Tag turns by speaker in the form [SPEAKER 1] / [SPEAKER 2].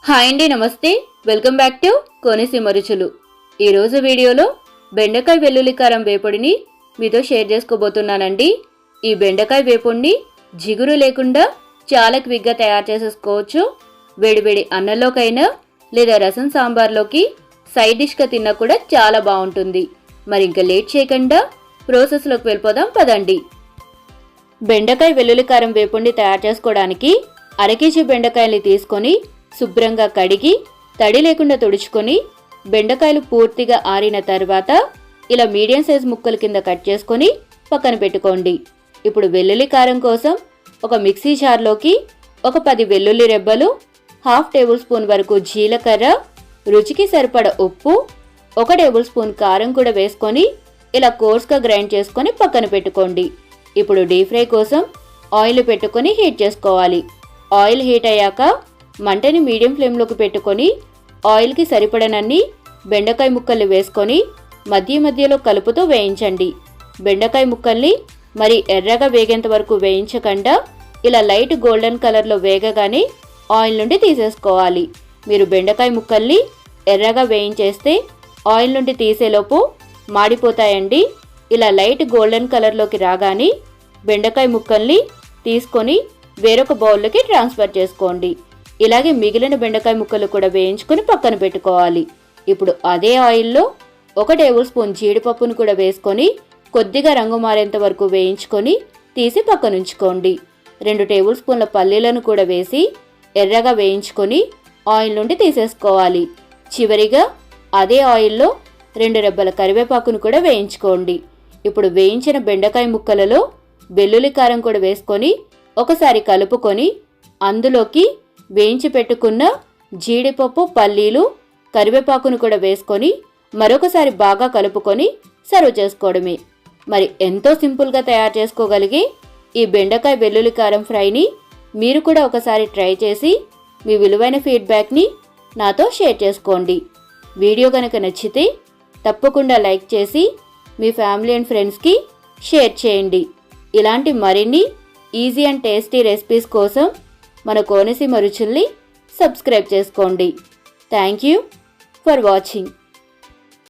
[SPEAKER 1] Hi అండి, నమస్తే. Welcome back to Konaseema రుచులు. ఈరోజు వీడియోలో బెండకాయ వెల్లుల్లి కారం వేపుడిని మీతో షేర్ చేసుకోబోతున్నానండి. ఈ బెండకాయ వేపుడిని జిగురు లేకుండా చాలా క్విక్గా తయారు చేసేసుకోవచ్చు. వేడివేడి అన్నంలోకైనా లేదా రసం సాంబార్లోకి సైడ్ డిష్గా తిన్నా కూడా చాలా బాగుంటుంది. మరి ఇంకా లేట్ చేయకుండా ప్రాసెస్లోకి వెళ్ళిపోదాం పదండి. బెండకాయ వెల్లుల్లి కారం వేపుడిని తయారు చేసుకోవడానికి అరకేజీ బెండకాయల్ని తీసుకొని శుభ్రంగా కడిగి తడి లేకుండా తుడుచుకొని బెండకాయలు పూర్తిగా ఆరిన తర్వాత ఇలా మీడియం సైజ్ ముక్కల కింద కట్ చేసుకొని పక్కన పెట్టుకోండి. ఇప్పుడు వెల్లుల్లి కారం కోసం ఒక మిక్సీ జార్లోకి ఒక 10 వెల్లుల్లి రెబ్బలు, 1/2 టేబుల్ స్పూన్ వరకు జీలకర్ర, రుచికి సరిపడ ఉప్పు, 1 టేబుల్ స్పూన్ కారం కూడా వేసుకొని ఇలా కోర్స్గా గ్రైండ్ చేసుకొని పక్కన పెట్టుకోండి. ఇప్పుడు డీప్ ఫ్రై కోసం ఆయిల్ పెట్టుకొని హీట్ చేసుకోవాలి. ఆయిల్ హీట్ అయ్యాక మంటని మీడియం ఫ్లేమ్లోకి పెట్టుకొని ఆయిల్కి సరిపడనన్ని బెండకాయ ముక్కల్ని వేసుకొని మధ్య మధ్యలో కలుపుతూ వేయించండి. బెండకాయ ముక్కల్ని మరి ఎర్రగా వేగేంత వరకు వేయించకుండా ఇలా లైట్ గోల్డెన్ కలర్లో వేగగానే ఆయిల్ నుండి తీసేసుకోవాలి. మీరు బెండకాయ ముక్కల్ని ఎర్రగా వేయించేస్తే ఆయిల్ నుండి తీసేలోపు మాడిపోతాయండి. ఇలా లైట్ గోల్డెన్ కలర్లోకి రాగానే బెండకాయ ముక్కల్ని తీసుకొని వేరొక బౌల్లోకి ట్రాన్స్ఫర్ చేసుకోండి. ఇలాగే మిగిలిన బెండకాయ ముక్కలు కూడా వేయించుకొని పక్కన పెట్టుకోవాలి. ఇప్పుడు అదే ఆయిల్లో 1 టేబుల్ స్పూన్ జీడిపప్పును కూడా వేసుకొని కొద్దిగా రంగు మారేంత వరకు వేయించుకొని తీసి పక్కనుంచుకోండి. 2 టేబుల్ స్పూన్ల పల్లీలను కూడా వేసి ఎర్రగా వేయించుకొని ఆయిల్ నుండి తీసేసుకోవాలి. చివరిగా అదే ఆయిల్లో 2 రెబ్బల కరివేపాకును కూడా వేయించుకోండి. ఇప్పుడు వేయించిన బెండకాయ ముక్కలలో వెల్లుల్లి కారం కూడా వేసుకొని ఒకసారి కలుపుకొని అందులోకి వేయించి పెట్టుకున్న జీడిపప్పు, పల్లీలు, కరివేపాకును కూడా వేసుకొని మరొకసారి బాగా కలుపుకొని సర్వ్ చేసుకోవడమే. మరి ఎంతో సింపుల్గా తయారు చేసుకోగలిగే ఈ బెండకాయ వెల్లుల్లి కారం ఫ్రైని మీరు కూడా ఒకసారి ట్రై చేసి మీ విలువైన ఫీడ్బ్యాక్ని నాతో షేర్ చేసుకోండి. వీడియో కనుక నచ్చితే తప్పకుండా లైక్ చేసి మీ ఫ్యామిలీ అండ్ ఫ్రెండ్స్కి షేర్ చేయండి. ఇలాంటి మరిన్ని ఈజీ అండ్ టేస్టీ రెసిపీస్ కోసం మన కోనసీమ రుచుల్ని సబ్స్క్రైబ్ చేసుకోండి. Thank you for watching.